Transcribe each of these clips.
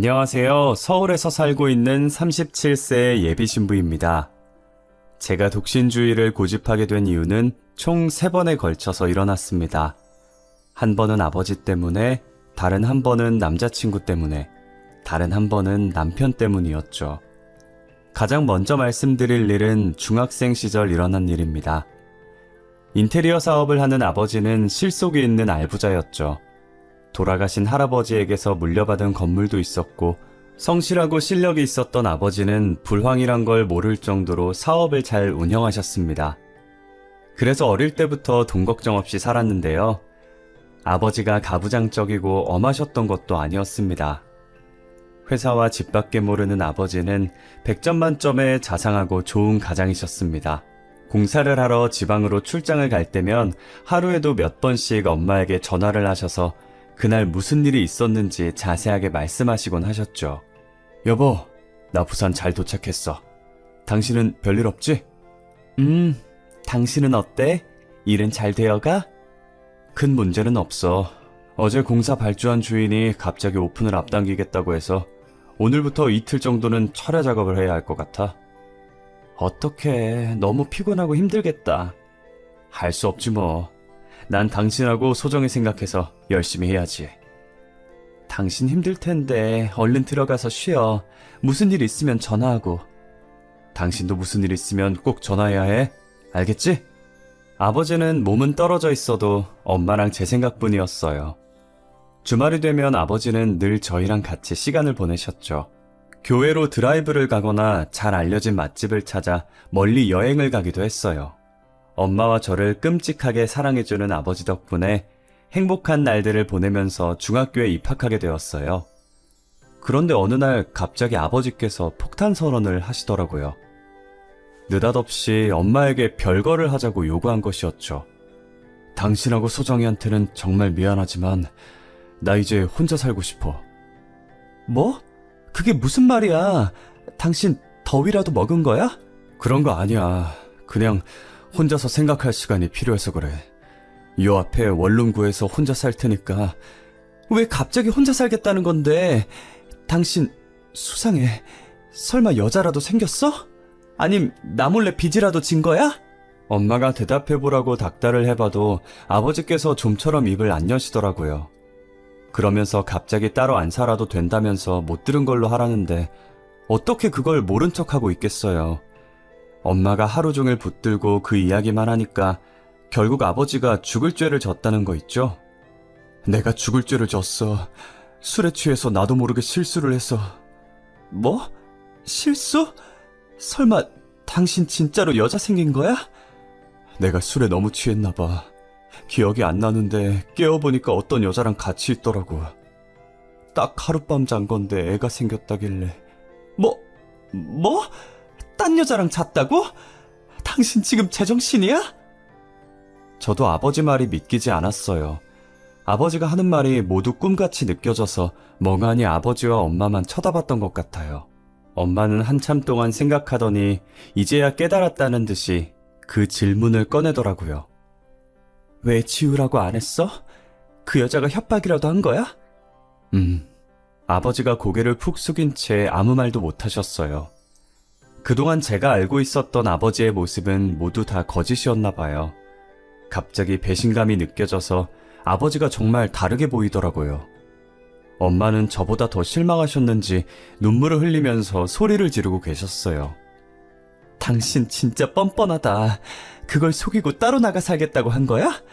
안녕하세요. 서울에서 살고 있는 37세 예비 신부입니다. 제가 독신주의를 고집하게 된 이유는 총 3번에 걸쳐서 일어났습니다. 한 번은 아버지 때문에, 다른 한 번은 남자친구 때문에, 다른 한 번은 남편 때문이었죠. 가장 먼저 말씀드릴 일은 중학생 시절 일어난 일입니다. 인테리어 사업을 하는 아버지는 실속이 있는 알부자였죠. 돌아가신 할아버지에게서 물려받은 건물도 있었고 성실하고 실력이 있었던 아버지는 불황이란 걸 모를 정도로 사업을 잘 운영하셨습니다. 그래서 어릴 때부터 돈 걱정 없이 살았는데요. 아버지가 가부장적이고 엄하셨던 것도 아니었습니다. 회사와 집밖에 모르는 아버지는 100점 만점의 자상하고 좋은 가장이셨습니다. 공사를 하러 지방으로 출장을 갈 때면 하루에도 몇 번씩 엄마에게 전화를 하셔서 그날 무슨 일이 있었는지 자세하게 말씀하시곤 하셨죠. 여보, 나 부산 잘 도착했어. 당신은 별일 없지? 당신은 어때? 일은 잘 되어가? 큰 문제는 없어. 어제 공사 발주한 주인이 갑자기 오픈을 앞당기겠다고 해서 오늘부터 이틀 정도는 철야 작업을 해야 할 것 같아. 어떡해, 너무 피곤하고 힘들겠다. 할 수 없지 뭐. 난 당신하고 소정이 생각해서 열심히 해야지. 당신 힘들 텐데 얼른 들어가서 쉬어. 무슨 일 있으면 전화하고. 당신도 무슨 일 있으면 꼭 전화해야 해. 알겠지? 아버지는 몸은 떨어져 있어도 엄마랑 제 생각뿐이었어요. 주말이 되면 아버지는 늘 저희랑 같이 시간을 보내셨죠. 교회로 드라이브를 가거나 잘 알려진 맛집을 찾아 멀리 여행을 가기도 했어요. 엄마와 저를 끔찍하게 사랑해주는 아버지 덕분에 행복한 날들을 보내면서 중학교에 입학하게 되었어요. 그런데 어느 날 갑자기 아버지께서 폭탄 선언을 하시더라고요. 느닷없이 엄마에게 별거를 하자고 요구한 것이었죠. 당신하고 소정이한테는 정말 미안하지만 나 이제 혼자 살고 싶어. 뭐? 그게 무슨 말이야? 당신 더위라도 먹은 거야? 그런 거 아니야. 그냥 혼자서 생각할 시간이 필요해서 그래. 요 앞에 원룸 구해서 혼자 살 테니까. 왜 갑자기 혼자 살겠다는 건데? 당신 수상해. 설마 여자라도 생겼어? 아님 나 몰래 빚이라도 진 거야? 엄마가 대답해보라고 닥달을 해봐도 아버지께서 좀처럼 입을 안 여시더라고요. 그러면서 갑자기 따로 안 살아도 된다면서 못 들은 걸로 하라는데 어떻게 그걸 모른 척하고 있겠어요. 엄마가 하루 종일 붙들고 그 이야기만 하니까 결국 아버지가 죽을 죄를 졌다는 거 있죠? 내가 죽을 죄를 졌어. 술에 취해서 나도 모르게 실수를 해서. 뭐? 실수? 설마 당신 진짜로 여자 생긴 거야? 내가 술에 너무 취했나 봐. 기억이 안 나는데 깨어보니까 어떤 여자랑 같이 있더라고. 딱 하룻밤 잔 건데 애가 생겼다길래. 뭐? 딴 여자랑 잤다고? 당신 지금 제정신이야? 저도 아버지 말이 믿기지 않았어요. 아버지가 하는 말이 모두 꿈같이 느껴져서 멍하니 아버지와 엄마만 쳐다봤던 것 같아요. 엄마는 한참 동안 생각하더니 이제야 깨달았다는 듯이 그 질문을 꺼내더라고요. 왜 지우라고 안 했어? 그 여자가 협박이라도 한 거야? 아버지가 고개를 푹 숙인 채 아무 말도 못 하셨어요. 그동안 제가 알고 있었던 아버지의 모습은 모두 다 거짓이었나 봐요. 갑자기 배신감이 느껴져서 아버지가 정말 다르게 보이더라고요. 엄마는 저보다 더 실망하셨는지 눈물을 흘리면서 소리를 지르고 계셨어요. 당신 진짜 뻔뻔하다. 그걸 속이고 따로 나가 살겠다고 한 거야?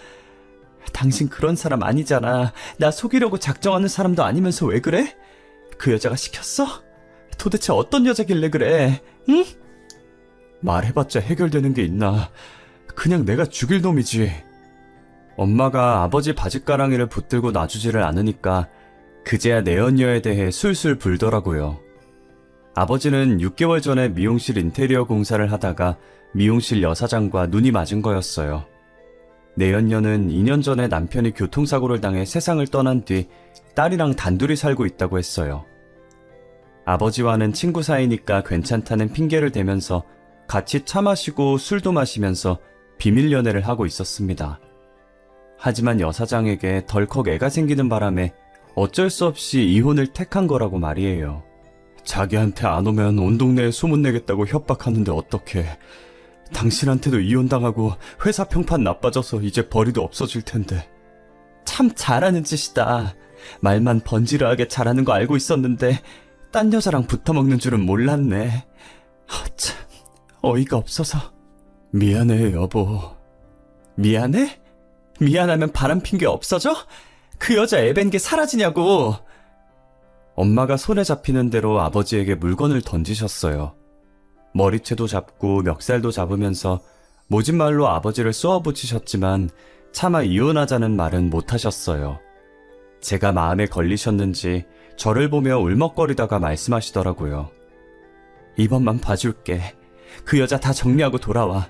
당신 그런 사람 아니잖아. 나 속이려고 작정하는 사람도 아니면서 왜 그래? 그 여자가 시켰어? 도대체 어떤 여자길래 그래? 응? 말해봤자 해결되는 게 있나. 그냥 내가 죽일 놈이지. 엄마가 아버지 바짓가랑이를 붙들고 놔주지를 않으니까 그제야 내연녀에 대해 술술 불더라고요. 아버지는 6개월 전에 미용실 인테리어 공사를 하다가 미용실 여사장과 눈이 맞은 거였어요. 내연녀는 2년 전에 남편이 교통사고를 당해 세상을 떠난 뒤 딸이랑 단둘이 살고 있다고 했어요. 아버지와는 친구 사이니까 괜찮다는 핑계를 대면서 같이 차 마시고 술도 마시면서 비밀 연애를 하고 있었습니다. 하지만 여사장에게 덜컥 애가 생기는 바람에 어쩔 수 없이 이혼을 택한 거라고 말이에요. 자기한테 안 오면 온 동네에 소문내겠다고 협박하는데 어떡해. 당신한테도 이혼당하고 회사 평판 나빠져서 이제 벌이도 없어질 텐데. 참 잘하는 짓이다. 말만 번지르하게 잘하는 거 알고 있었는데 딴 여자랑 붙어먹는 줄은 몰랐네. 참 어이가 없어서. 미안해 여보. 미안해? 미안하면 바람핀 게 없어져? 그 여자 애밴 게 사라지냐고. 엄마가 손에 잡히는 대로 아버지에게 물건을 던지셨어요. 머리채도 잡고 멱살도 잡으면서 모진 말로 아버지를 쏘아붙이셨지만 차마 이혼하자는 말은 못하셨어요. 제가 마음에 걸리셨는지 저를 보며 울먹거리다가 말씀하시더라고요. 이번만 봐줄게. 그 여자 다 정리하고 돌아와.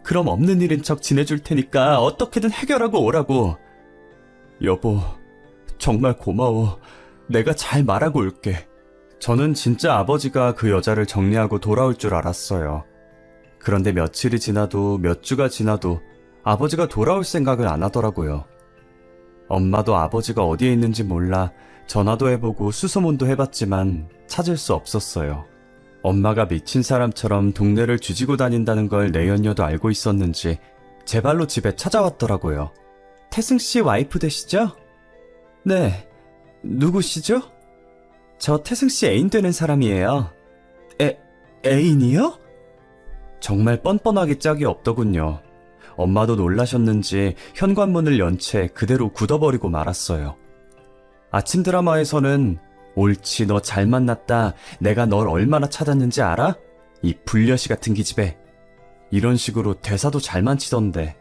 그럼 없는 일인 척 지내줄 테니까 어떻게든 해결하고 오라고. 여보, 정말 고마워. 내가 잘 말하고 올게. 저는 진짜 아버지가 그 여자를 정리하고 돌아올 줄 알았어요. 그런데 며칠이 지나도 몇 주가 지나도 아버지가 돌아올 생각을 안 하더라고요. 엄마도 아버지가 어디에 있는지 몰라 전화도 해보고 수소문도 해봤지만 찾을 수 없었어요. 엄마가 미친 사람처럼 동네를 뒤지고 다닌다는 걸 내연녀도 알고 있었는지 제 발로 집에 찾아왔더라고요. 태승씨 와이프 되시죠? 네. 누구시죠? 저 태승씨 애인 되는 사람이에요. 애인이요? 정말 뻔뻔하게 짝이 없더군요. 엄마도 놀라셨는지 현관문을 연 채 그대로 굳어버리고 말았어요. 아침 드라마에서는 옳지 너 잘 만났다. 내가 널 얼마나 찾았는지 알아? 이 불려시 같은 기집애. 이런 식으로 대사도 잘만 치던데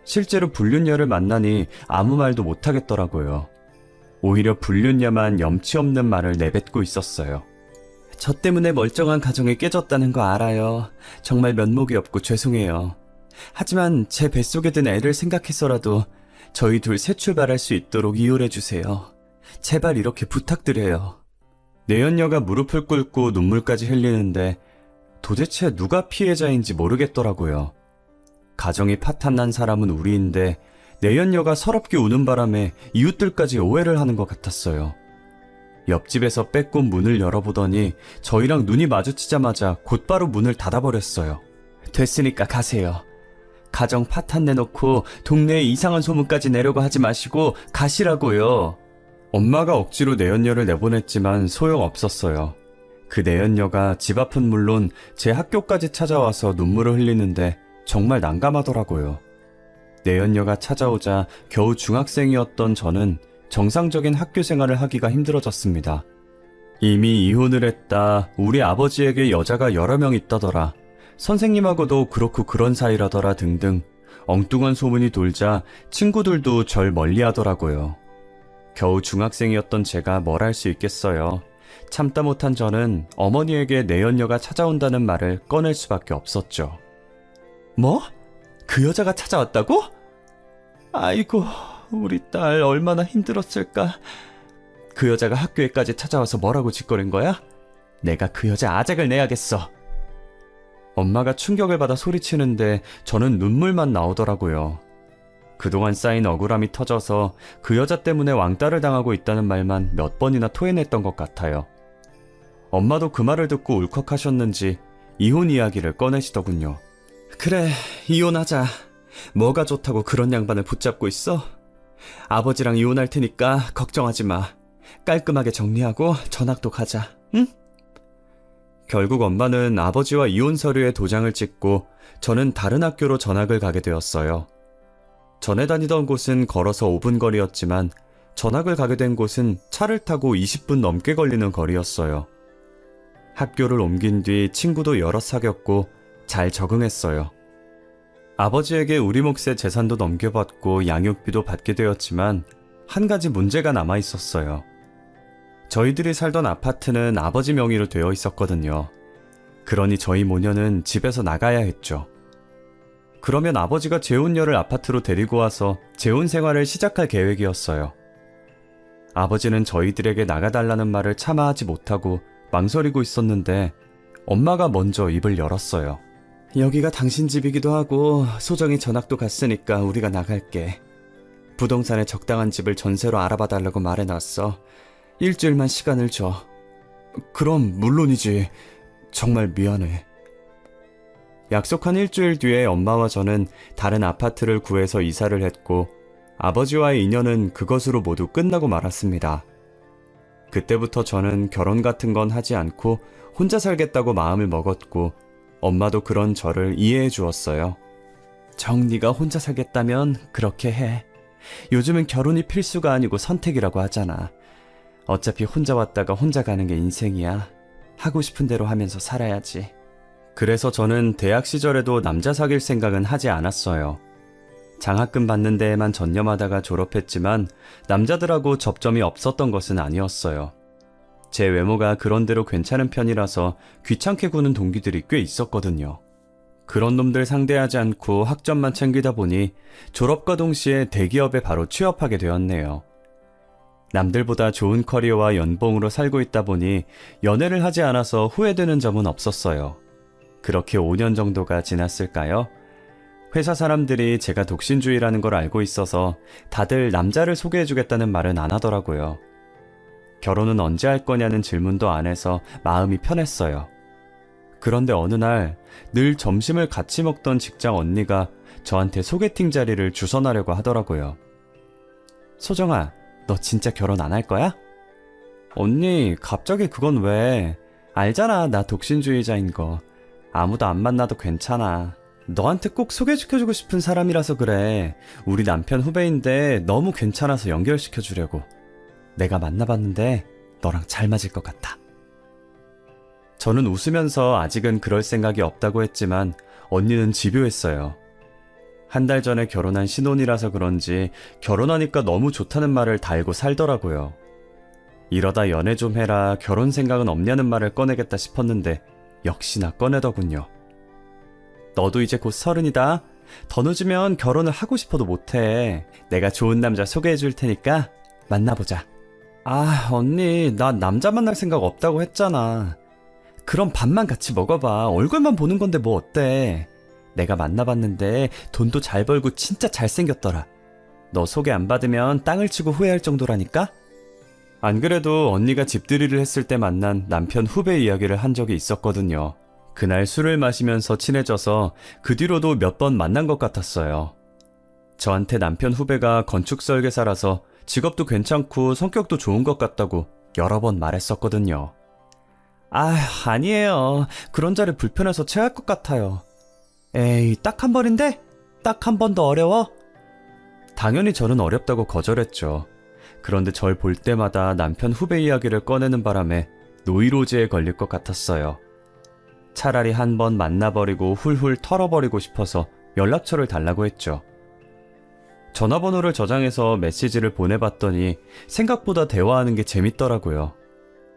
실제로 불륜녀를 만나니 아무 말도 못하겠더라고요. 오히려 불륜녀만 염치 없는 말을 내뱉고 있었어요. 저 때문에 멀쩡한 가정이 깨졌다는 거 알아요. 정말 면목이 없고 죄송해요. 하지만 제 뱃속에 든 애를 생각해서라도 저희 둘 새 출발할 수 있도록 이혼해주세요. 제발 이렇게 부탁드려요. 내연녀가 무릎을 꿇고 눈물까지 흘리는데 도대체 누가 피해자인지 모르겠더라고요. 가정이 파탄난 사람은 우리인데 내연녀가 서럽게 우는 바람에 이웃들까지 오해를 하는 것 같았어요. 옆집에서 빼꼼 문을 열어보더니 저희랑 눈이 마주치자마자 곧바로 문을 닫아버렸어요. 됐으니까 가세요. 가정 파탄 내놓고 동네에 이상한 소문까지 내려고 하지 마시고 가시라고요. 엄마가 억지로 내연녀를 내보냈지만 소용없었어요. 그 내연녀가 집 앞은 물론 제 학교까지 찾아와서 눈물을 흘리는데 정말 난감하더라고요. 내연녀가 찾아오자 겨우 중학생이었던 저는 정상적인 학교 생활을 하기가 힘들어졌습니다. 이미 이혼을 했다. 우리 아버지에게 여자가 여러 명 있다더라. 선생님하고도 그렇고 그런 사이라더라 등등 엉뚱한 소문이 돌자 친구들도 절 멀리하더라고요. 겨우 중학생이었던 제가 뭘 할 수 있겠어요. 참다 못한 저는 어머니에게 내연녀가 찾아온다는 말을 꺼낼 수밖에 없었죠. 뭐? 그 여자가 찾아왔다고? 아이고, 우리 딸 얼마나 힘들었을까. 그 여자가 학교에까지 찾아와서 뭐라고 짓거린 거야? 내가 그 여자 아작을 내야겠어. 엄마가 충격을 받아 소리치는데 저는 눈물만 나오더라고요. 그동안 쌓인 억울함이 터져서 그 여자 때문에 왕따를 당하고 있다는 말만 몇 번이나 토해냈던 것 같아요. 엄마도 그 말을 듣고 울컥하셨는지 이혼 이야기를 꺼내시더군요. 그래, 이혼하자. 뭐가 좋다고 그런 양반을 붙잡고 있어? 아버지랑 이혼할 테니까 걱정하지 마. 깔끔하게 정리하고 전학도 가자, 응? 결국 엄마는 아버지와 이혼 서류에 도장을 찍고 저는 다른 학교로 전학을 가게 되었어요. 전에 다니던 곳은 걸어서 5분 거리였지만 전학을 가게 된 곳은 차를 타고 20분 넘게 걸리는 거리였어요. 학교를 옮긴 뒤 친구도 여럿 사귀었고 잘 적응했어요. 아버지에게 우리 몫의 재산도 넘겨받고 양육비도 받게 되었지만 한 가지 문제가 남아 있었어요. 저희들이 살던 아파트는 아버지 명의로 되어 있었거든요. 그러니 저희 모녀는 집에서 나가야 했죠. 그러면 아버지가 재혼녀를 아파트로 데리고 와서 재혼 생활을 시작할 계획이었어요. 아버지는 저희들에게 나가달라는 말을 차마 하지 못하고 망설이고 있었는데 엄마가 먼저 입을 열었어요. 여기가 당신 집이기도 하고 소정이 전학도 갔으니까 우리가 나갈게. 부동산에 적당한 집을 전세로 알아봐달라고 말해놨어. 일주일만 시간을 줘. 그럼 물론이지. 정말 미안해. 약속한 일주일 뒤에 엄마와 저는 다른 아파트를 구해서 이사를 했고 아버지와의 인연은 그것으로 모두 끝나고 말았습니다. 그때부터 저는 결혼 같은 건 하지 않고 혼자 살겠다고 마음을 먹었고 엄마도 그런 저를 이해해 주었어요. 네가 혼자 살겠다면 그렇게 해. 요즘은 결혼이 필수가 아니고 선택이라고 하잖아. 어차피 혼자 왔다가 혼자 가는 게 인생이야. 하고 싶은 대로 하면서 살아야지. 그래서 저는 대학 시절에도 남자 사귈 생각은 하지 않았어요. 장학금 받는 데에만 전념하다가 졸업했지만 남자들하고 접점이 없었던 것은 아니었어요. 제 외모가 그런대로 괜찮은 편이라서 귀찮게 구는 동기들이 꽤 있었거든요. 그런 놈들 상대하지 않고 학점만 챙기다 보니 졸업과 동시에 대기업에 바로 취업하게 되었네요. 남들보다 좋은 커리어와 연봉으로 살고 있다 보니 연애를 하지 않아서 후회되는 점은 없었어요. 그렇게 5년 정도가 지났을까요? 회사 사람들이 제가 독신주의라는 걸 알고 있어서 다들 남자를 소개해주겠다는 말은 안 하더라고요. 결혼은 언제 할 거냐는 질문도 안 해서 마음이 편했어요. 그런데 어느 날 늘 점심을 같이 먹던 직장 언니가 저한테 소개팅 자리를 주선하려고 하더라고요. 소정아, 너 진짜 결혼 안 할 거야? 언니, 갑자기 그건 왜? 알잖아, 나 독신주의자인 거. 아무도 안 만나도 괜찮아. 너한테 꼭 소개시켜주고 싶은 사람이라서 그래. 우리 남편 후배인데 너무 괜찮아서 연결시켜주려고. 내가 만나봤는데 너랑 잘 맞을 것 같아. 저는 웃으면서 아직은 그럴 생각이 없다고 했지만 언니는 집요했어요. 한 달 전에 결혼한 신혼이라서 그런지 결혼하니까 너무 좋다는 말을 달고 살더라고요. 이러다 연애 좀 해라, 결혼 생각은 없냐는 말을 꺼내겠다 싶었는데 역시나 꺼내더군요. 너도 이제 곧 30이다. 더 늦으면 결혼을 하고 싶어도 못해. 내가 좋은 남자 소개해 줄 테니까 만나보자. 아, 언니, 나 남자 만날 생각 없다고 했잖아. 그럼 밥만 같이 먹어봐. 얼굴만 보는 건데 뭐 어때? 내가 만나봤는데 돈도 잘 벌고 진짜 잘생겼더라. 너 소개 안 받으면 땅을 치고 후회할 정도라니까? 안 그래도 언니가 집들이를 했을 때 만난 남편 후배 이야기를 한 적이 있었거든요. 그날 술을 마시면서 친해져서 그 뒤로도 몇 번 만난 것 같았어요. 저한테 남편 후배가 건축 설계사라서 직업도 괜찮고 성격도 좋은 것 같다고 여러 번 말했었거든요. 아, 아니에요. 그런 자리 불편해서 체할 것 같아요. 에이, 딱 한 번인데? 딱 한 번 더 어려워? 당연히 저는 어렵다고 거절했죠. 그런데 절 볼 때마다 남편 후배 이야기를 꺼내는 바람에 노이로제에 걸릴 것 같았어요. 차라리 한 번 만나버리고 훌훌 털어버리고 싶어서 연락처를 달라고 했죠. 전화번호를 저장해서 메시지를 보내봤더니 생각보다 대화하는 게 재밌더라고요.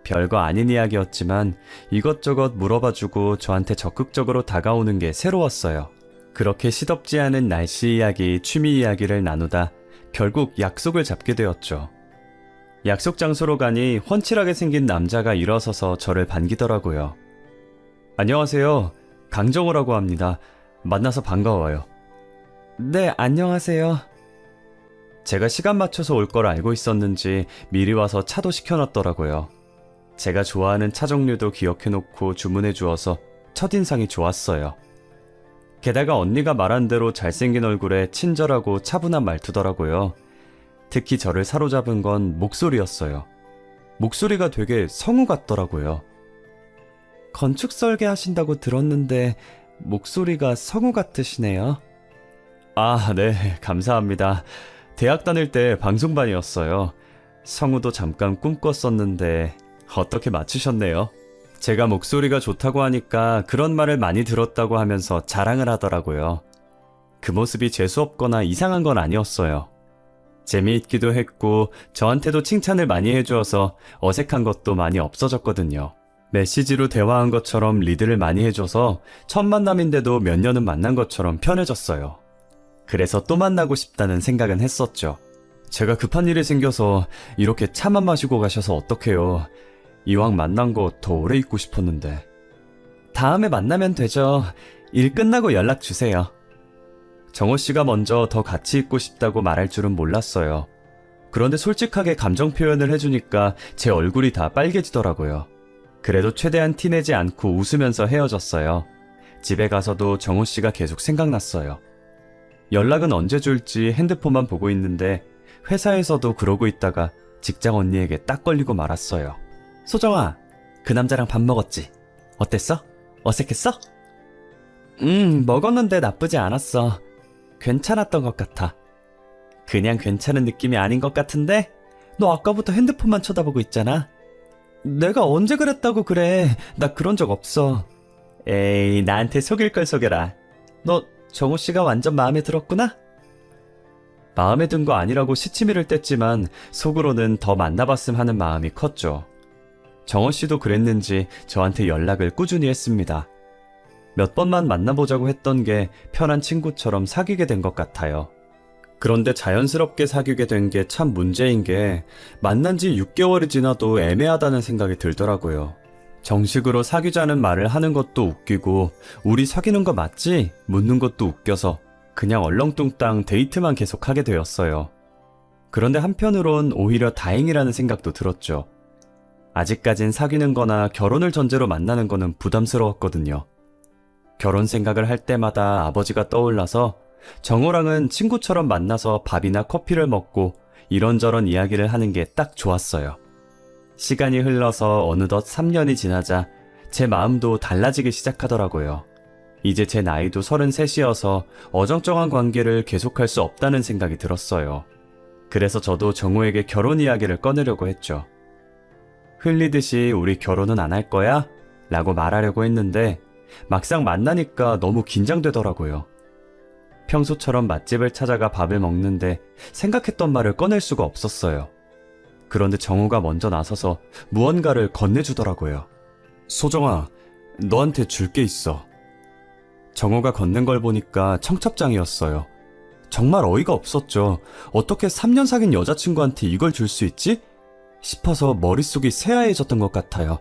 별거 아닌 이야기였지만 이것저것 물어봐주고 저한테 적극적으로 다가오는 게 새로웠어요. 그렇게 시덥지 않은 날씨 이야기, 취미 이야기를 나누다 결국 약속을 잡게 되었죠. 약속 장소로 가니 훤칠하게 생긴 남자가 일어서서 저를 반기더라고요. 안녕하세요. 강정호라고 합니다. 만나서 반가워요. 네, 안녕하세요. 제가 시간 맞춰서 올 걸 알고 있었는지 미리 와서 차도 시켜놨더라고요. 제가 좋아하는 차 종류도 기억해놓고 주문해 주어서 첫인상이 좋았어요. 게다가 언니가 말한 대로 잘생긴 얼굴에 친절하고 차분한 말투더라고요. 특히 저를 사로잡은 건 목소리였어요. 목소리가 되게 성우 같더라고요. 건축 설계 하신다고 들었는데 목소리가 성우 같으시네요. 아, 네, 감사합니다. 대학 다닐 때 방송반이었어요. 성우도 잠깐 꿈꿨었는데 어떻게 맞추셨네요? 제가 목소리가 좋다고 하니까 그런 말을 많이 들었다고 하면서 자랑을 하더라고요. 그 모습이 재수없거나 이상한 건 아니었어요. 재미있기도 했고 저한테도 칭찬을 많이 해주어서 어색한 것도 많이 없어졌거든요. 메시지로 대화한 것처럼 리드를 많이 해줘서 첫 만남인데도 몇 년은 만난 것처럼 편해졌어요. 그래서 또 만나고 싶다는 생각은 했었죠. 제가 급한 일이 생겨서 이렇게 차만 마시고 가셔서 어떡해요. 이왕 만난 거 더 오래 있고 싶었는데. 다음에 만나면 되죠. 일 끝나고 연락 주세요. 정호 씨가 먼저 더 같이 있고 싶다고 말할 줄은 몰랐어요. 그런데 솔직하게 감정 표현을 해주니까 제 얼굴이 다 빨개지더라고요. 그래도 최대한 티내지 않고 웃으면서 헤어졌어요. 집에 가서도 정호 씨가 계속 생각났어요. 연락은 언제 줄지 핸드폰만 보고 있는데 회사에서도 그러고 있다가 직장 언니에게 딱 걸리고 말았어요. 소정아, 그 남자랑 밥 먹었지? 어땠어? 어색했어? 먹었는데 나쁘지 않았어. 괜찮았던 것 같아. 그냥 괜찮은 느낌이 아닌 것 같은데? 너 아까부터 핸드폰만 쳐다보고 있잖아. 내가 언제 그랬다고 그래. 나 그런 적 없어. 에이, 나한테 속일 걸 속여라. 너 정호 씨가 완전 마음에 들었구나? 마음에 든 거 아니라고 시치미를 뗐지만 속으로는 더 만나봤음 하는 마음이 컸죠. 정호 씨도 그랬는지 저한테 연락을 꾸준히 했습니다. 몇 번만 만나보자고 했던 게 편한 친구처럼 사귀게 된 것 같아요. 그런데 자연스럽게 사귀게 된 게 참 문제인 게 만난 지 6개월이 지나도 애매하다는 생각이 들더라고요. 정식으로 사귀자는 말을 하는 것도 웃기고 우리 사귀는 거 맞지? 묻는 것도 웃겨서 그냥 얼렁뚱땅 데이트만 계속하게 되었어요. 그런데 한편으론 오히려 다행이라는 생각도 들었죠. 아직까진 사귀는 거나 결혼을 전제로 만나는 거는 부담스러웠거든요. 결혼 생각을 할 때마다 아버지가 떠올라서 정호랑은 친구처럼 만나서 밥이나 커피를 먹고 이런저런 이야기를 하는 게 딱 좋았어요. 시간이 흘러서 어느덧 3년이 지나자 제 마음도 달라지기 시작하더라고요. 이제 제 나이도 33이어서 어정쩡한 관계를 계속할 수 없다는 생각이 들었어요. 그래서 저도 정호에게 결혼 이야기를 꺼내려고 했죠. 흘리듯이 우리 결혼은 안 할 거야? 라고 말하려고 했는데 막상 만나니까 너무 긴장되더라고요. 평소처럼 맛집을 찾아가 밥을 먹는데 생각했던 말을 꺼낼 수가 없었어요. 그런데 정우가 먼저 나서서 무언가를 건네주더라고요. 소정아, 너한테 줄 게 있어. 정우가 건넨 걸 보니까 청첩장이었어요. 정말 어이가 없었죠. 어떻게 3년 사귄 여자친구한테 이걸 줄 수 있지? 싶어서 머릿속이 새하얘졌던 것 같아요.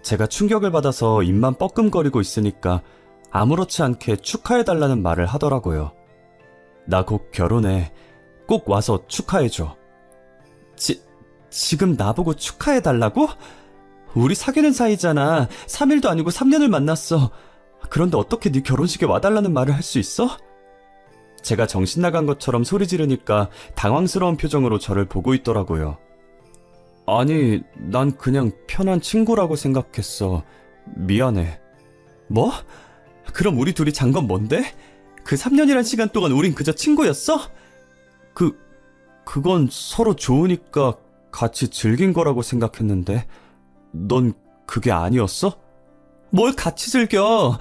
제가 충격을 받아서 입만 뻐끔거리고 있으니까 아무렇지 않게 축하해달라는 말을 하더라고요. 나 곧 결혼해. 꼭 와서 축하해줘. 지금 나보고 축하해달라고? 우리 사귀는 사이잖아. 3일도 아니고 3년을 만났어. 그런데 어떻게 네 결혼식에 와달라는 말을 할 수 있어? 제가 정신 나간 것처럼 소리 지르니까 당황스러운 표정으로 저를 보고 있더라고요. 아니, 난 그냥 편한 친구라고 생각했어. 미안해. 뭐? 그럼 우리 둘이 잔 건 뭔데? 그 3년이란 시간 동안 우린 그저 친구였어? 그건 서로 좋으니까 같이 즐긴 거라고 생각했는데 넌 그게 아니었어? 뭘 같이 즐겨?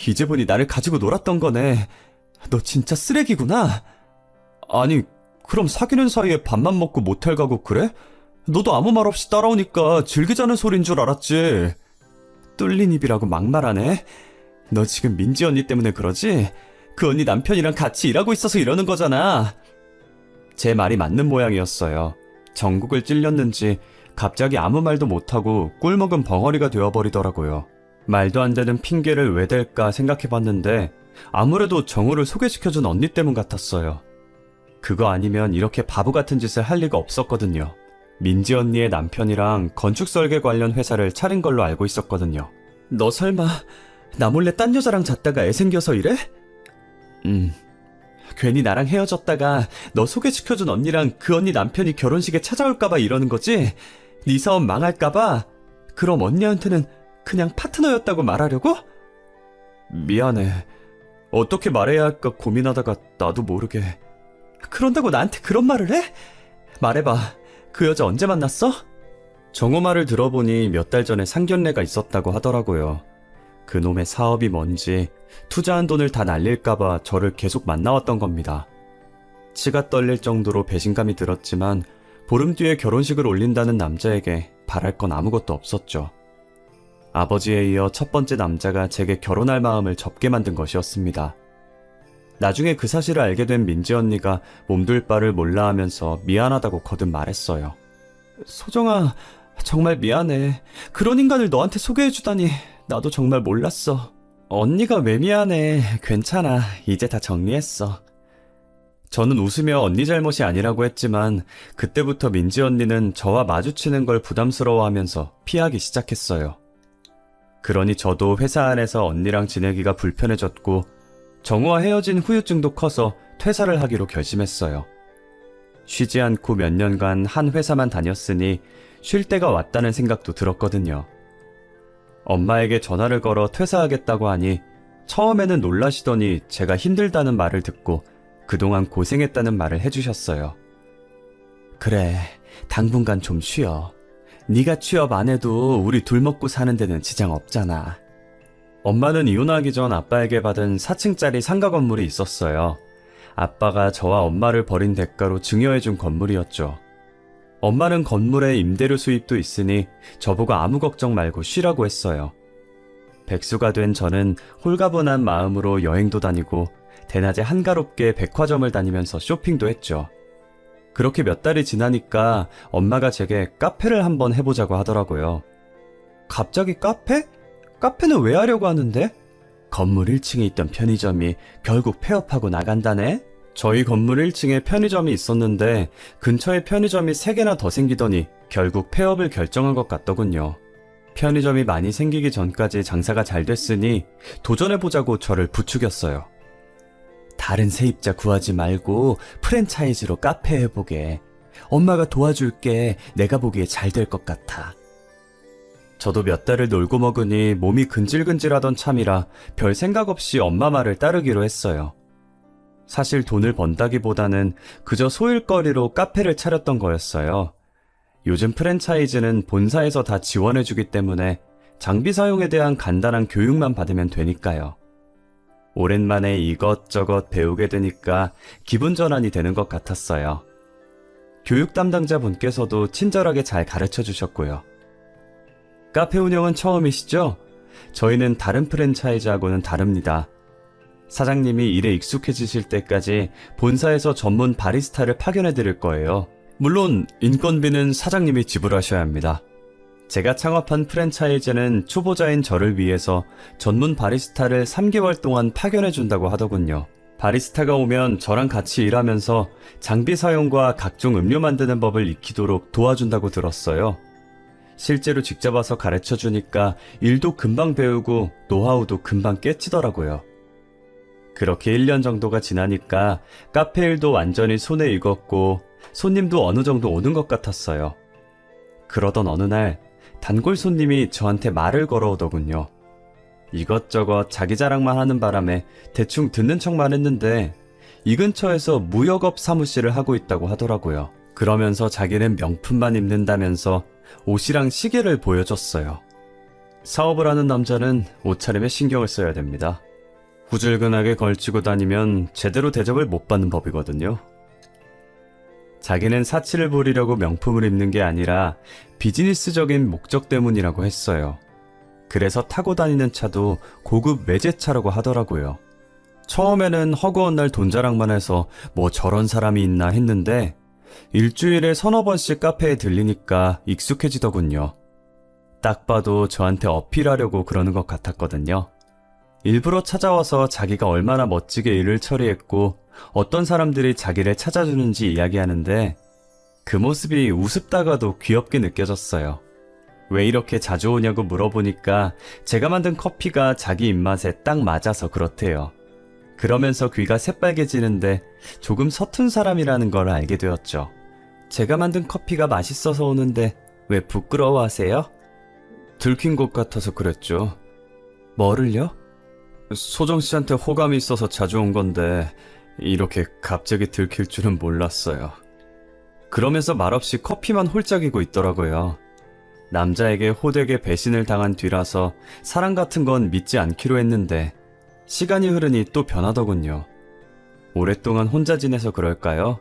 이제 보니 나를 가지고 놀았던 거네. 너 진짜 쓰레기구나. 아니, 그럼 사귀는 사이에 밥만 먹고 모텔 가고 그래? 너도 아무 말 없이 따라오니까 즐기자는 소린 줄 알았지. 뚫린 입이라고 막말하네. 너 지금 민지 언니 때문에 그러지? 그 언니 남편이랑 같이 일하고 있어서 이러는 거잖아. 제 말이 맞는 모양이었어요. 전국을 찔렸는지 갑자기 아무 말도 못하고 꿀먹은 벙어리가 되어버리더라고요. 말도 안 되는 핑계를 왜 댈까 생각해봤는데 아무래도 정우를 소개시켜준 언니 때문 같았어요. 그거 아니면 이렇게 바보 같은 짓을 할 리가 없었거든요. 민지 언니의 남편이랑 건축 설계 관련 회사를 차린 걸로 알고 있었거든요. 너 설마 나 몰래 딴 여자랑 잤다가 애 생겨서 이래? 괜히 나랑 헤어졌다가 너 소개시켜준 언니랑 그 언니 남편이 결혼식에 찾아올까봐 이러는 거지? 네 사업 망할까봐? 그럼 언니한테는 그냥 파트너였다고 말하려고? 미안해. 어떻게 말해야 할까 고민하다가 나도 모르게. 그런다고 나한테 그런 말을 해? 말해봐. 그 여자 언제 만났어? 정호 말을 들어보니 몇 달 전에 상견례가 있었다고 하더라고요. 그놈의 사업이 뭔지 투자한 돈을 다 날릴까봐 저를 계속 만나왔던 겁니다. 치가 떨릴 정도로 배신감이 들었지만 보름 뒤에 결혼식을 올린다는 남자에게 바랄 건 아무것도 없었죠. 아버지에 이어 첫 번째 남자가 제게 결혼할 마음을 접게 만든 것이었습니다. 나중에 그 사실을 알게 된 민지 언니가 몸둘 바를 몰라 하면서 미안하다고 거듭 말했어요. 소정아, 정말 미안해. 그런 인간을 너한테 소개해주다니 나도 정말 몰랐어. 언니가 왜 미안해. 괜찮아. 이제 다 정리했어. 저는 웃으며 언니 잘못이 아니라고 했지만 그때부터 민지 언니는 저와 마주치는 걸 부담스러워하면서 피하기 시작했어요. 그러니 저도 회사 안에서 언니랑 지내기가 불편해졌고 정우와 헤어진 후유증도 커서 퇴사를 하기로 결심했어요. 쉬지 않고 몇 년간 한 회사만 다녔으니 쉴 때가 왔다는 생각도 들었거든요. 엄마에게 전화를 걸어 퇴사하겠다고 하니 처음에는 놀라시더니 제가 힘들다는 말을 듣고 그동안 고생했다는 말을 해주셨어요. 그래, 당분간 좀 쉬어. 네가 취업 안 해도 우리 둘 먹고 사는 데는 지장 없잖아. 엄마는 이혼하기 전 아빠에게 받은 4층짜리 상가 건물이 있었어요. 아빠가 저와 엄마를 버린 대가로 증여해준 건물이었죠. 엄마는 건물에 임대료 수입도 있으니 저보고 아무 걱정 말고 쉬라고 했어요. 백수가 된 저는 홀가분한 마음으로 여행도 다니고 대낮에 한가롭게 백화점을 다니면서 쇼핑도 했죠. 그렇게 몇 달이 지나니까 엄마가 제게 카페를 한번 해보자고 하더라고요. 갑자기 카페? 카페는 왜 하려고 하는데? 건물 1층에 있던 편의점이 결국 폐업하고 나간다네? 저희 건물 1층에 편의점이 있었는데 근처에 편의점이 3개나 더 생기더니 결국 폐업을 결정한 것 같더군요. 편의점이 많이 생기기 전까지 장사가 잘 됐으니 도전해보자고 저를 부추겼어요. 다른 세입자 구하지 말고 프랜차이즈로 카페 해보게. 엄마가 도와줄게. 내가 보기에 잘 될 것 같아. 저도 몇 달을 놀고 먹으니 몸이 근질근질하던 참이라 별 생각 없이 엄마 말을 따르기로 했어요. 사실 돈을 번다기보다는 그저 소일거리로 카페를 차렸던 거였어요. 요즘 프랜차이즈는 본사에서 다 지원해주기 때문에 장비 사용에 대한 간단한 교육만 받으면 되니까요. 오랜만에 이것저것 배우게 되니까 기분 전환이 되는 것 같았어요. 교육 담당자 분께서도 친절하게 잘 가르쳐 주셨고요. 카페 운영은 처음이시죠? 저희는 다른 프랜차이즈하고는 다릅니다. 사장님이 일에 익숙해지실 때까지 본사에서 전문 바리스타를 파견해 드릴 거예요. 물론 인건비는 사장님이 지불하셔야 합니다. 제가 창업한 프랜차이즈는 초보자인 저를 위해서 전문 바리스타를 3개월 동안 파견해 준다고 하더군요. 바리스타가 오면 저랑 같이 일하면서 장비 사용과 각종 음료 만드는 법을 익히도록 도와준다고 들었어요. 실제로 직접 와서 가르쳐 주니까 일도 금방 배우고 노하우도 금방 깨치더라고요. 그렇게 1년 정도가 지나니까 카페 일도 완전히 손에 익었고 손님도 어느 정도 오는 것 같았어요. 그러던 어느 날 단골 손님이 저한테 말을 걸어오더군요. 이것저것 자기 자랑만 하는 바람에 대충 듣는 척만 했는데 이 근처에서 무역업 사무실을 하고 있다고 하더라고요. 그러면서 자기는 명품만 입는다면서 옷이랑 시계를 보여줬어요. 사업을 하는 남자는 옷차림에 신경을 써야 됩니다. 후줄근하게 걸치고 다니면 제대로 대접을 못 받는 법이거든요. 자기는 사치를 부리려고 명품을 입는 게 아니라 비즈니스적인 목적 때문이라고 했어요. 그래서 타고 다니는 차도 고급 외제차라고 하더라고요. 처음에는 허구한 날 돈 자랑만 해서 뭐 저런 사람이 있나 했는데 일주일에 서너 번씩 카페에 들리니까 익숙해지더군요. 딱 봐도 저한테 어필하려고 그러는 것 같았거든요. 일부러 찾아와서 자기가 얼마나 멋지게 일을 처리했고 어떤 사람들이 자기를 찾아주는지 이야기하는데 그 모습이 우습다가도 귀엽게 느껴졌어요. 왜 이렇게 자주 오냐고 물어보니까 제가 만든 커피가 자기 입맛에 딱 맞아서 그렇대요. 그러면서 귀가 새빨개지는데 조금 서툰 사람이라는 걸 알게 되었죠. 제가 만든 커피가 맛있어서 오는데 왜 부끄러워하세요? 들킨 것 같아서 그랬죠. 뭐를요? 소정 씨한테 호감이 있어서 자주 온 건데 이렇게 갑자기 들킬 줄은 몰랐어요. 그러면서 말없이 커피만 홀짝이고 있더라고요. 남자에게 호되게 배신을 당한 뒤라서 사랑 같은 건 믿지 않기로 했는데 시간이 흐르니 또 변하더군요. 오랫동안 혼자 지내서 그럴까요?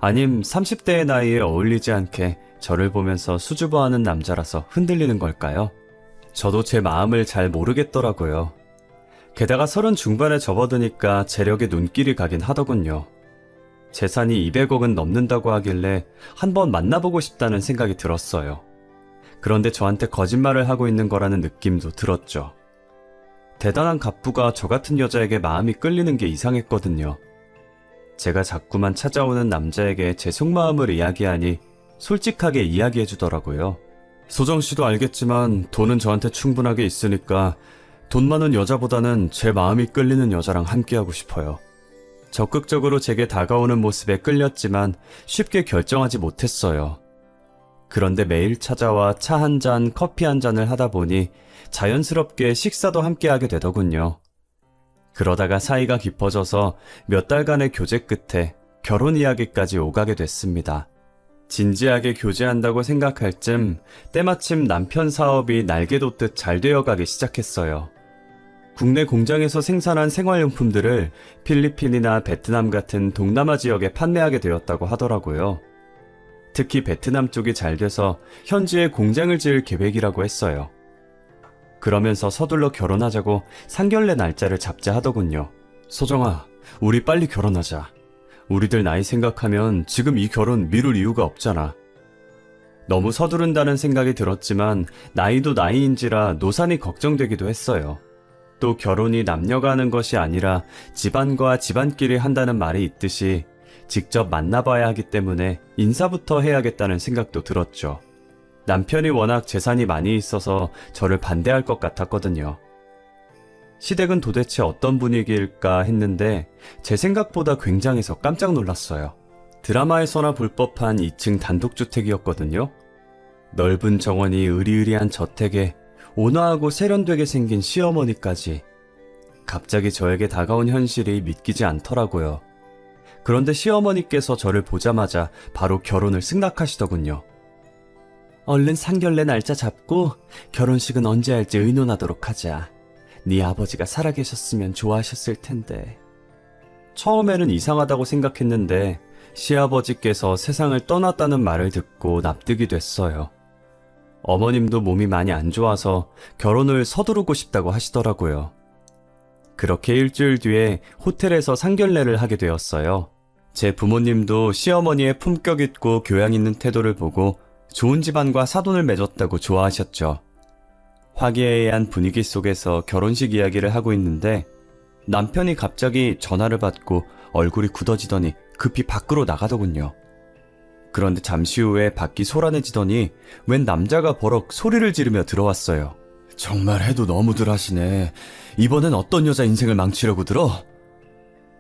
아님 30대의 나이에 어울리지 않게 저를 보면서 수줍어하는 남자라서 흔들리는 걸까요? 저도 제 마음을 잘 모르겠더라고요. 게다가 30 중반에 접어드니까 재력에 눈길이 가긴 하더군요. 재산이 200억은 넘는다고 하길래 한번 만나보고 싶다는 생각이 들었어요. 그런데 저한테 거짓말을 하고 있는 거라는 느낌도 들었죠. 대단한 갑부가 저 같은 여자에게 마음이 끌리는 게 이상했거든요. 제가 자꾸만 찾아오는 남자에게 제 속마음을 이야기하니 솔직하게 이야기해 주더라고요. 소정 씨도 알겠지만 돈은 저한테 충분하게 있으니까 돈 많은 여자보다는 제 마음이 끌리는 여자랑 함께하고 싶어요. 적극적으로 제게 다가오는 모습에 끌렸지만 쉽게 결정하지 못했어요. 그런데 매일 찾아와 차 한 잔, 커피 한 잔을 하다 보니 자연스럽게 식사도 함께하게 되더군요. 그러다가 사이가 깊어져서 몇 달간의 교제 끝에 결혼 이야기까지 오가게 됐습니다. 진지하게 교제한다고 생각할 쯤 때마침 남편 사업이 날개 돋듯 잘 되어가기 시작했어요. 국내 공장에서 생산한 생활용품들을 필리핀이나 베트남 같은 동남아 지역에 판매하게 되었다고 하더라고요. 특히 베트남 쪽이 잘 돼서 현지에 공장을 지을 계획이라고 했어요. 그러면서 서둘러 결혼하자고 상견례 날짜를 잡자 하더군요. 소정아, 우리 빨리 결혼하자. 우리들 나이 생각하면 지금 이 결혼 미룰 이유가 없잖아. 너무 서두른다는 생각이 들었지만 나이도 나이인지라 노산이 걱정되기도 했어요. 또 결혼이 남녀가 하는 것이 아니라 집안과 집안끼리 한다는 말이 있듯이 직접 만나봐야 하기 때문에 인사부터 해야겠다는 생각도 들었죠. 남편이 워낙 재산이 많이 있어서 저를 반대할 것 같았거든요. 시댁은 도대체 어떤 분위기일까 했는데 제 생각보다 굉장해서 깜짝 놀랐어요. 드라마에서나 볼 법한 2층 단독주택이었거든요. 넓은 정원이 으리으리한 저택에 온화하고 세련되게 생긴 시어머니까지. 갑자기 저에게 다가온 현실이 믿기지 않더라고요. 그런데 시어머니께서 저를 보자마자 바로 결혼을 승낙하시더군요. 얼른 상견례 날짜 잡고 결혼식은 언제 할지 의논하도록 하자. 네 아버지가 살아계셨으면 좋아하셨을 텐데. 처음에는 이상하다고 생각했는데 시아버지께서 세상을 떠났다는 말을 듣고 납득이 됐어요. 어머님도 몸이 많이 안 좋아서 결혼을 서두르고 싶다고 하시더라고요. 그렇게 일주일 뒤에 호텔에서 상견례를 하게 되었어요. 제 부모님도 시어머니의 품격 있고 교양 있는 태도를 보고 좋은 집안과 사돈을 맺었다고 좋아하셨죠. 화기애애한 분위기 속에서 결혼식 이야기를 하고 있는데 남편이 갑자기 전화를 받고 얼굴이 굳어지더니 급히 밖으로 나가더군요. 그런데 잠시 후에 밖이 소란해지더니 웬 남자가 버럭 소리를 지르며 들어왔어요. 정말 해도 너무들 하시네. 이번엔 어떤 여자 인생을 망치려고 들어?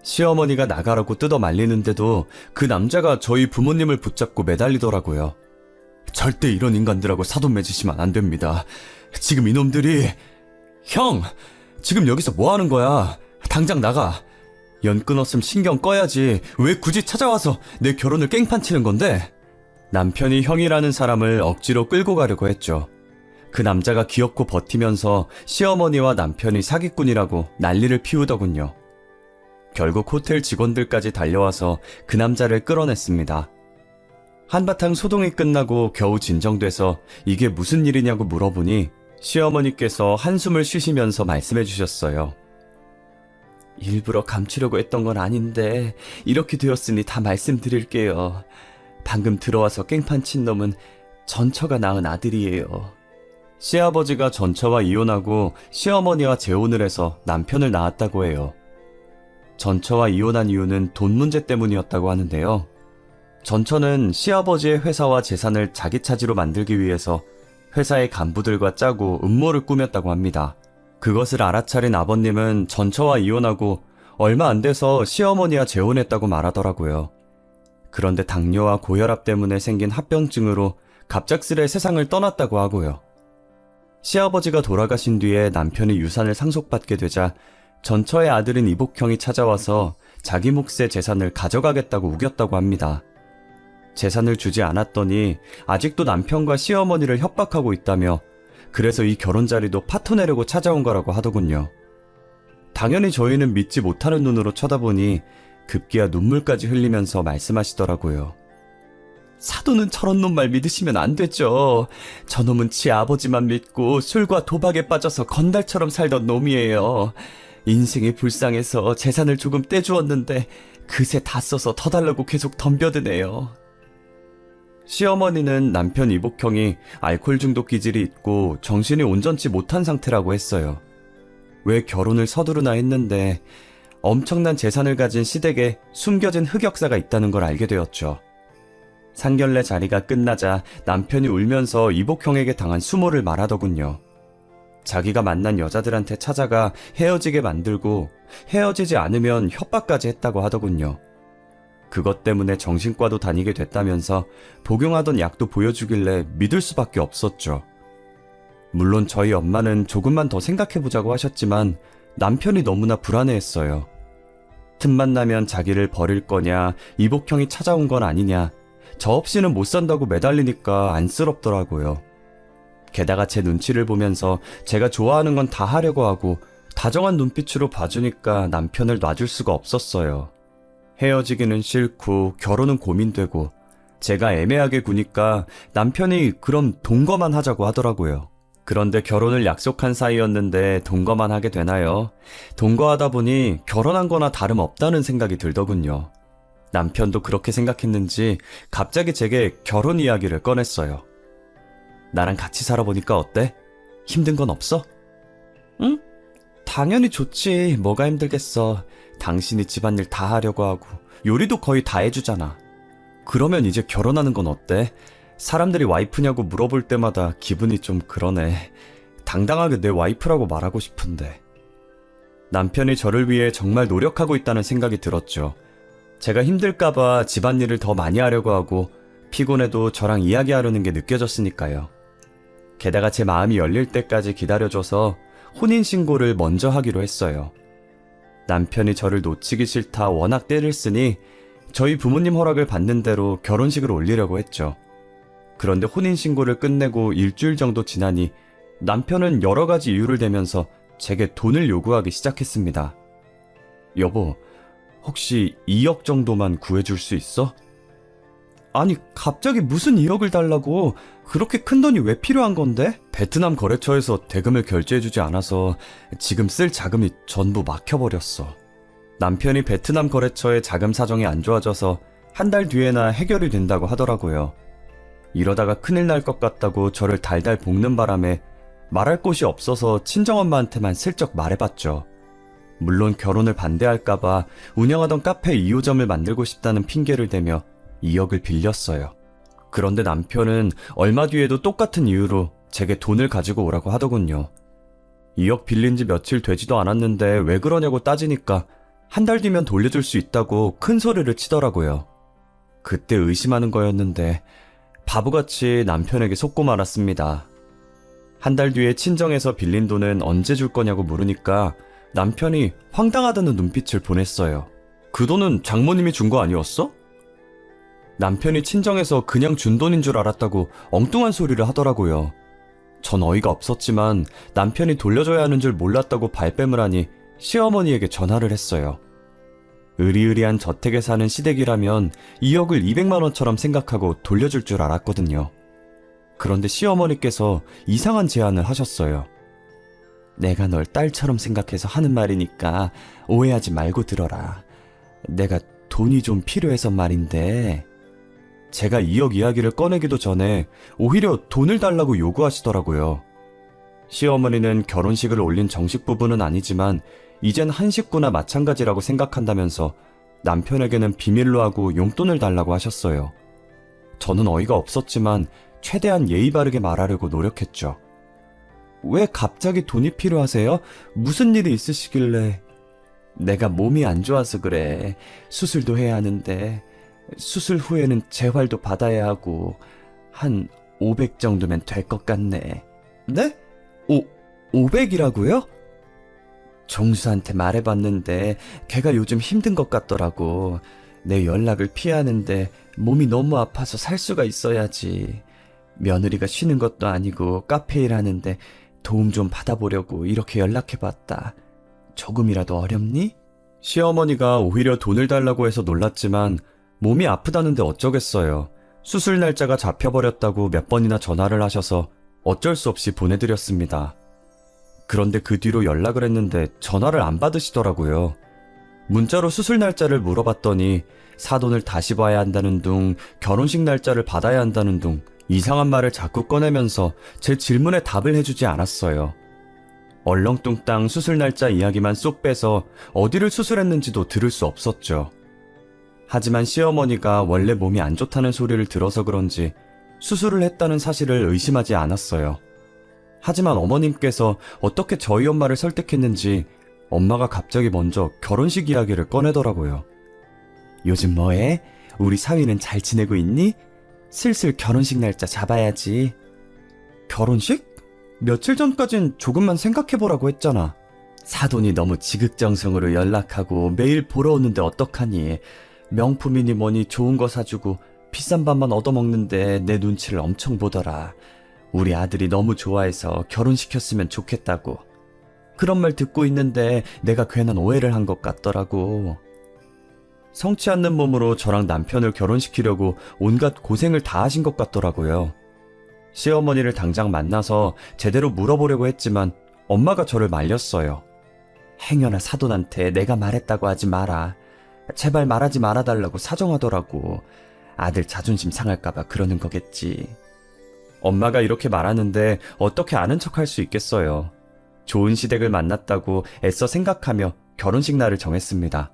시어머니가 나가라고 뜯어 말리는데도 그 남자가 저희 부모님을 붙잡고 매달리더라고요. 절대 이런 인간들하고 사돈 맺으시면 안 됩니다. 지금 이놈들이... 형! 지금 여기서 뭐 하는 거야? 당장 나가. 연 끊었음 신경 꺼야지. 왜 굳이 찾아와서 내 결혼을 깽판 치는 건데? 남편이 형이라는 사람을 억지로 끌고 가려고 했죠. 그 남자가 귀엽고 버티면서 시어머니와 남편이 사기꾼이라고 난리를 피우더군요. 결국 호텔 직원들까지 달려와서 그 남자를 끌어냈습니다. 한바탕 소동이 끝나고 겨우 진정돼서 이게 무슨 일이냐고 물어보니 시어머니께서 한숨을 쉬시면서 말씀해 주셨어요. 일부러 감추려고 했던 건 아닌데 이렇게 되었으니 다 말씀드릴게요. 방금 들어와서 깽판 친 놈은 전처가 낳은 아들이에요. 시아버지가 전처와 이혼하고 시어머니와 재혼을 해서 남편을 낳았다고 해요. 전처와 이혼한 이유는 돈 문제 때문이었다고 하는데요. 전처는 시아버지의 회사와 재산을 자기 차지로 만들기 위해서 회사의 간부들과 짜고 음모를 꾸몄다고 합니다. 그것을 알아차린 아버님은 전처와 이혼하고 얼마 안 돼서 시어머니와 재혼했다고 말하더라고요. 그런데 당뇨와 고혈압 때문에 생긴 합병증으로 갑작스레 세상을 떠났다고 하고요. 시아버지가 돌아가신 뒤에 남편이 유산을 상속받게 되자 전처의 아들인 이복형이 찾아와서 자기 몫의 재산을 가져가겠다고 우겼다고 합니다. 재산을 주지 않았더니 아직도 남편과 시어머니를 협박하고 있다며 그래서 이 결혼 자리도 파토내려고 찾아온 거라고 하더군요. 당연히 저희는 믿지 못하는 눈으로 쳐다보니 급기야 눈물까지 흘리면서 말씀하시더라고요. 사돈은 저런 놈 말 믿으시면 안 되죠. 저놈은 지 아버지만 믿고 술과 도박에 빠져서 건달처럼 살던 놈이에요. 인생이 불쌍해서 재산을 조금 떼주었는데 그새 다 써서 더 달라고 계속 덤벼드네요. 시어머니는 남편 이복형이 알코올 중독 기질이 있고 정신이 온전치 못한 상태라고 했어요. 왜 결혼을 서두르나 했는데 엄청난 재산을 가진 시댁에 숨겨진 흑역사가 있다는 걸 알게 되었죠. 상견례 자리가 끝나자 남편이 울면서 이복형에게 당한 수모를 말하더군요. 자기가 만난 여자들한테 찾아가 헤어지게 만들고 헤어지지 않으면 협박까지 했다고 하더군요. 그것 때문에 정신과도 다니게 됐다면서 복용하던 약도 보여주길래 믿을 수밖에 없었죠. 물론 저희 엄마는 조금만 더 생각해보자고 하셨지만 남편이 너무나 불안해했어요. 틈만 나면 자기를 버릴 거냐, 이복형이 찾아온 건 아니냐, 저 없이는 못 산다고 매달리니까 안쓰럽더라고요. 게다가 제 눈치를 보면서 제가 좋아하는 건 다 하려고 하고 다정한 눈빛으로 봐주니까 남편을 놔줄 수가 없었어요. 헤어지기는 싫고 결혼은 고민되고 제가 애매하게 구니까 남편이 그럼 동거만 하자고 하더라고요. 그런데 결혼을 약속한 사이였는데 동거만 하게 되나요? 동거하다 보니 결혼한 거나 다름없다는 생각이 들더군요. 남편도 그렇게 생각했는지 갑자기 제게 결혼 이야기를 꺼냈어요. 나랑 같이 살아보니까 어때? 힘든 건 없어? 응? 당연히 좋지. 뭐가 힘들겠어. 당신이 집안일 다 하려고 하고 요리도 거의 다 해주잖아. 그러면 이제 결혼하는 건 어때? 사람들이 와이프냐고 물어볼 때마다 기분이 좀 그러네. 당당하게 내 와이프라고 말하고 싶은데. 남편이 저를 위해 정말 노력하고 있다는 생각이 들었죠. 제가 힘들까봐 집안일을 더 많이 하려고 하고 피곤해도 저랑 이야기하려는 게 느껴졌으니까요. 게다가 제 마음이 열릴 때까지 기다려줘서 혼인신고를 먼저 하기로 했어요. 남편이 저를 놓치기 싫다 워낙 떼를 쓰니 저희 부모님 허락을 받는 대로 결혼식을 올리려고 했죠. 그런데 혼인신고를 끝내고 일주일 정도 지나니 남편은 여러 가지 이유를 대면서 제게 돈을 요구하기 시작했습니다. 여보, 혹시 2억 정도만 구해줄 수 있어? 아니, 갑자기 무슨 2억을 달라고? 그렇게 큰 돈이 왜 필요한 건데? 베트남 거래처에서 대금을 결제해주지 않아서 지금 쓸 자금이 전부 막혀버렸어. 남편이 베트남 거래처의 자금 사정이 안 좋아져서 한 달 뒤에나 해결이 된다고 하더라고요. 이러다가 큰일 날 것 같다고 저를 달달 볶는 바람에 말할 곳이 없어서 친정엄마한테만 슬쩍 말해봤죠. 물론 결혼을 반대할까봐 운영하던 카페 2호점을 만들고 싶다는 핑계를 대며 2억을 빌렸어요. 그런데 남편은 얼마 뒤에도 똑같은 이유로 제게 돈을 가지고 오라고 하더군요. 2억 빌린 지 며칠 되지도 않았는데 왜 그러냐고 따지니까 한 달 뒤면 돌려줄 수 있다고 큰 소리를 치더라고요. 그때 의심하는 거였는데 바보같이 남편에게 속고 말았습니다. 한 달 뒤에 친정에서 빌린 돈은 언제 줄 거냐고 물으니까 남편이 황당하다는 눈빛을 보냈어요. 그 돈은 장모님이 준 거 아니었어? 남편이 친정에서 그냥 준 돈인 줄 알았다고 엉뚱한 소리를 하더라고요. 전 어이가 없었지만 남편이 돌려줘야 하는 줄 몰랐다고 발뺌을 하니 시어머니에게 전화를 했어요. 으리으리한 저택에 사는 시댁이라면 2억을 200만 원처럼 생각하고 돌려줄 줄 알았거든요. 그런데 시어머니께서 이상한 제안을 하셨어요. 내가 널 딸처럼 생각해서 하는 말이니까 오해하지 말고 들어라. 내가 돈이 좀 필요해서 말인데. 제가 2억 이야기를 꺼내기도 전에 오히려 돈을 달라고 요구하시더라고요. 시어머니는 결혼식을 올린 정식 부부는 아니지만 이젠 한 식구나 마찬가지라고 생각한다면서 남편에게는 비밀로 하고 용돈을 달라고 하셨어요. 저는 어이가 없었지만 최대한 예의 바르게 말하려고 노력했죠. 왜 갑자기 돈이 필요하세요? 무슨 일이 있으시길래? 내가 몸이 안 좋아서 그래. 수술도 해야 하는데 수술 후에는 재활도 받아야 하고 한 500 정도면 될 것 같네. 네? 500이라고요? 정수한테 말해봤는데 걔가 요즘 힘든 것 같더라고. 내 연락을 피하는데 몸이 너무 아파서 살 수가 있어야지. 며느리가 쉬는 것도 아니고 카페 일하는데 도움 좀 받아보려고 이렇게 연락해봤다. 조금이라도 어렵니? 시어머니가 오히려 돈을 달라고 해서 놀랐지만 몸이 아프다는데 어쩌겠어요. 수술 날짜가 잡혀버렸다고 몇 번이나 전화를 하셔서 어쩔 수 없이 보내드렸습니다. 그런데 그 뒤로 연락을 했는데 전화를 안 받으시더라고요. 문자로 수술 날짜를 물어봤더니 사돈을 다시 봐야 한다는 둥, 결혼식 날짜를 받아야 한다는 둥 이상한 말을 자꾸 꺼내면서 제 질문에 답을 해주지 않았어요. 얼렁뚱땅 수술 날짜 이야기만 쏙 빼서 어디를 수술했는지도 들을 수 없었죠. 하지만 시어머니가 원래 몸이 안 좋다는 소리를 들어서 그런지 수술을 했다는 사실을 의심하지 않았어요. 하지만 어머님께서 어떻게 저희 엄마를 설득했는지 엄마가 갑자기 먼저 결혼식 이야기를 꺼내더라고요. 요즘 뭐해? 우리 사위는 잘 지내고 있니? 슬슬 결혼식 날짜 잡아야지. 결혼식? 며칠 전까진 조금만 생각해보라고 했잖아. 사돈이 너무 지극정성으로 연락하고 매일 보러 오는데 어떡하니. 명품이니 뭐니 좋은 거 사주고 비싼 밥만 얻어먹는데 내 눈치를 엄청 보더라. 우리 아들이 너무 좋아해서 결혼시켰으면 좋겠다고. 그런 말 듣고 있는데 내가 괜한 오해를 한 것 같더라고. 성치 않는 몸으로 저랑 남편을 결혼시키려고 온갖 고생을 다 하신 것 같더라고요. 시어머니를 당장 만나서 제대로 물어보려고 했지만 엄마가 저를 말렸어요. 행여나 사돈한테 내가 말했다고 하지 마라. 제발 말하지 말아달라고 사정하더라고. 아들 자존심 상할까봐 그러는 거겠지. 엄마가 이렇게 말하는데 어떻게 아는 척할 수 있겠어요. 좋은 시댁을 만났다고 애써 생각하며 결혼식 날을 정했습니다.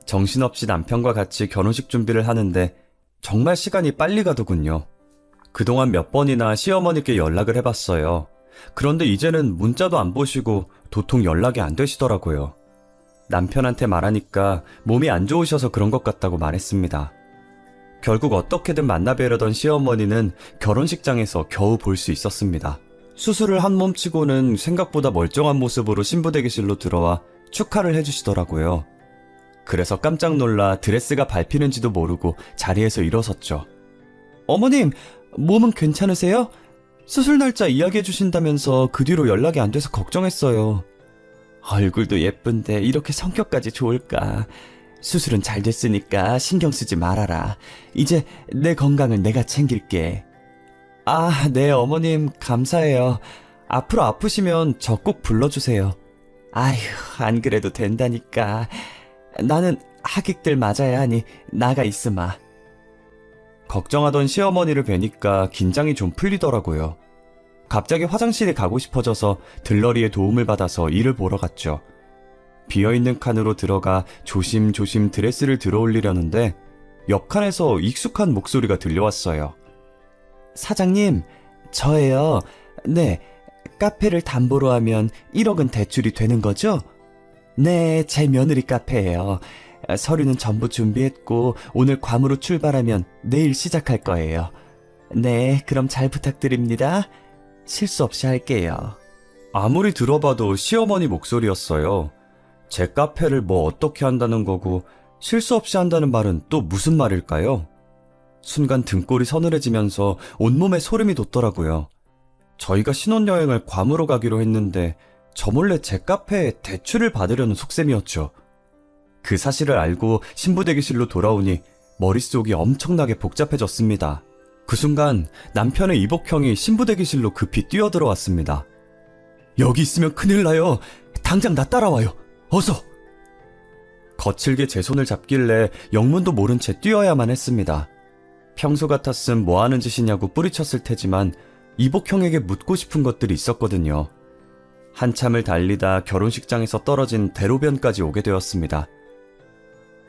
정신없이 남편과 같이 결혼식 준비를 하는데 정말 시간이 빨리 가더군요. 그동안 몇 번이나 시어머니께 연락을 해봤어요. 그런데 이제는 문자도 안 보시고 도통 연락이 안 되시더라고요. 남편한테 말하니까 몸이 안 좋으셔서 그런 것 같다고 말했습니다. 결국 어떻게든 만나뵈려던 시어머니는 결혼식장에서 겨우 볼 수 있었습니다. 수술을 한 몸치고는 생각보다 멀쩡한 모습으로 신부대기실로 들어와 축하를 해주시더라고요. 그래서 깜짝 놀라 드레스가 밟히는지도 모르고 자리에서 일어섰죠. 어머님, 몸은 괜찮으세요? 수술 날짜 이야기해 주신다면서 그 뒤로 연락이 안 돼서 걱정했어요. 얼굴도 예쁜데 이렇게 성격까지 좋을까? 수술은 잘 됐으니까 신경 쓰지 말아라. 이제 내 건강은 내가 챙길게. 아, 네 어머님 감사해요. 앞으로 아프시면 저 꼭 불러주세요. 아휴, 안 그래도 된다니까. 나는 하객들 맞아야 하니 나가 있으마. 걱정하던 시어머니를 뵈니까 긴장이 좀 풀리더라고요. 갑자기 화장실에 가고 싶어져서 들러리의 도움을 받아서 일을 보러 갔죠. 비어있는 칸으로 들어가 조심조심 드레스를 들어올리려는데 옆 칸에서 익숙한 목소리가 들려왔어요. 사장님, 저예요. 네, 카페를 담보로 하면 1억은 대출이 되는 거죠? 네, 제 며느리 카페예요. 서류는 전부 준비했고 오늘 괌으로 출발하면 내일 시작할 거예요. 네, 그럼 잘 부탁드립니다. 실수 없이 할게요. 아무리 들어봐도 시어머니 목소리였어요. 제 카페를 뭐 어떻게 한다는 거고 실수 없이 한다는 말은 또 무슨 말일까요? 순간 등골이 서늘해지면서 온몸에 소름이 돋더라고요. 저희가 신혼여행을 괌으로 가기로 했는데 저 몰래 제 카페에 대출을 받으려는 속셈이었죠. 그 사실을 알고 신부대기실로 돌아오니 머릿속이 엄청나게 복잡해졌습니다. 그 순간 남편의 이복형이 신부대기실로 급히 뛰어들어왔습니다. 여기 있으면 큰일 나요. 당장 나 따라와요. 어서! 거칠게 제 손을 잡길래 영문도 모른 채 뛰어야만 했습니다. 평소 같았음 뭐하는 짓이냐고 뿌리쳤을 테지만 이복형에게 묻고 싶은 것들이 있었거든요. 한참을 달리다 결혼식장에서 떨어진 대로변까지 오게 되었습니다.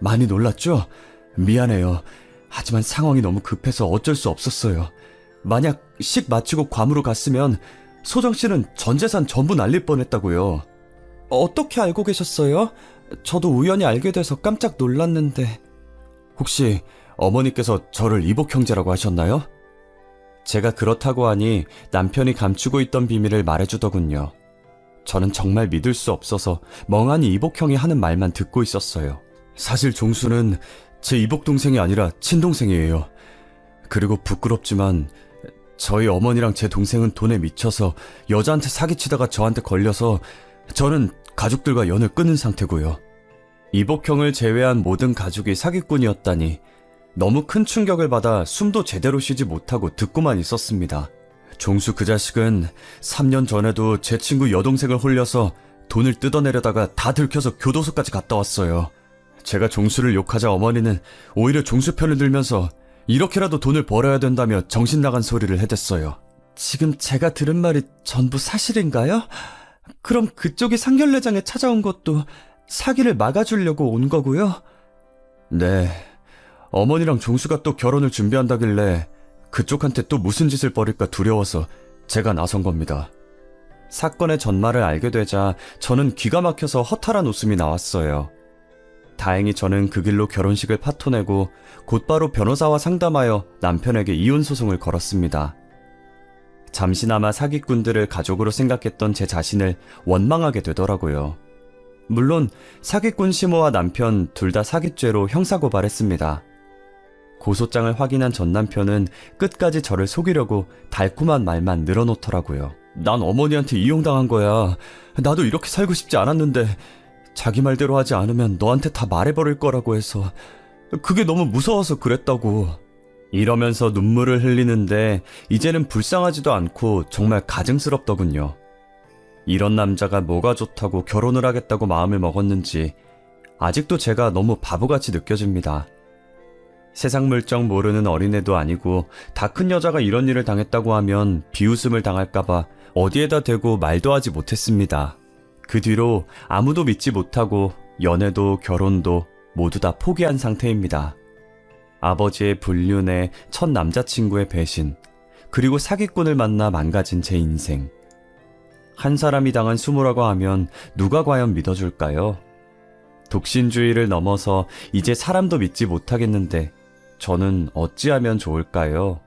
많이 놀랐죠? 미안해요. 하지만 상황이 너무 급해서 어쩔 수 없었어요. 만약 식 마치고 괌으로 갔으면 소정씨는 전 재산 전부 날릴 뻔했다고요. 어떻게 알고 계셨어요? 저도 우연히 알게 돼서 깜짝 놀랐는데. 혹시 어머니께서 저를 이복 형제라고 하셨나요? 제가 그렇다고 하니 남편이 감추고 있던 비밀을 말해주더군요. 저는 정말 믿을 수 없어서 멍하니 이복 형이 하는 말만 듣고 있었어요. 사실 종수는 제 이복 동생이 아니라 친동생이에요. 그리고 부끄럽지만 저희 어머니랑 제 동생은 돈에 미쳐서 여자한테 사기치다가 저한테 걸려서 저는 가족들과 연을 끊은 상태고요. 이복형을 제외한 모든 가족이 사기꾼이었다니 너무 큰 충격을 받아 숨도 제대로 쉬지 못하고 듣고만 있었습니다. 종수 그 자식은 3년 전에도 제 친구 여동생을 홀려서 돈을 뜯어내려다가 다 들켜서 교도소까지 갔다 왔어요. 제가 종수를 욕하자 어머니는 오히려 종수 편을 들면서 이렇게라도 돈을 벌어야 된다며 정신 나간 소리를 해댔어요. 지금 제가 들은 말이 전부 사실인가요? 그럼 그쪽이 상견례장에 찾아온 것도 사기를 막아주려고 온 거고요? 네. 어머니랑 종수가 또 결혼을 준비한다길래 그쪽한테 또 무슨 짓을 벌일까 두려워서 제가 나선 겁니다. 사건의 전말을 알게 되자 저는 기가 막혀서 허탈한 웃음이 나왔어요. 다행히 저는 그 길로 결혼식을 파토내고 곧바로 변호사와 상담하여 남편에게 이혼 소송을 걸었습니다. 잠시나마 사기꾼들을 가족으로 생각했던 제 자신을 원망하게 되더라고요. 물론 사기꾼 시모와 남편 둘 다 사기죄로 형사고발했습니다. 고소장을 확인한 전 남편은 끝까지 저를 속이려고 달콤한 말만 늘어놓더라고요. 난 어머니한테 이용당한 거야. 나도 이렇게 살고 싶지 않았는데 자기 말대로 하지 않으면 너한테 다 말해버릴 거라고 해서 그게 너무 무서워서 그랬다고. 이러면서 눈물을 흘리는데 이제는 불쌍하지도 않고 정말 가증스럽더군요. 이런 남자가 뭐가 좋다고 결혼을 하겠다고 마음을 먹었는지 아직도 제가 너무 바보같이 느껴집니다. 세상 물정 모르는 어린애도 아니고 다 큰 여자가 이런 일을 당했다고 하면 비웃음을 당할까봐 어디에다 대고 말도 하지 못했습니다. 그 뒤로 아무도 믿지 못하고 연애도 결혼도 모두 다 포기한 상태입니다. 아버지의 불륜에 첫 남자친구의 배신, 그리고 사기꾼을 만나 망가진 제 인생. 한 사람이 당한 수모라고 하면 누가 과연 믿어줄까요? 독신주의를 넘어서 이제 사람도 믿지 못하겠는데 저는 어찌하면 좋을까요?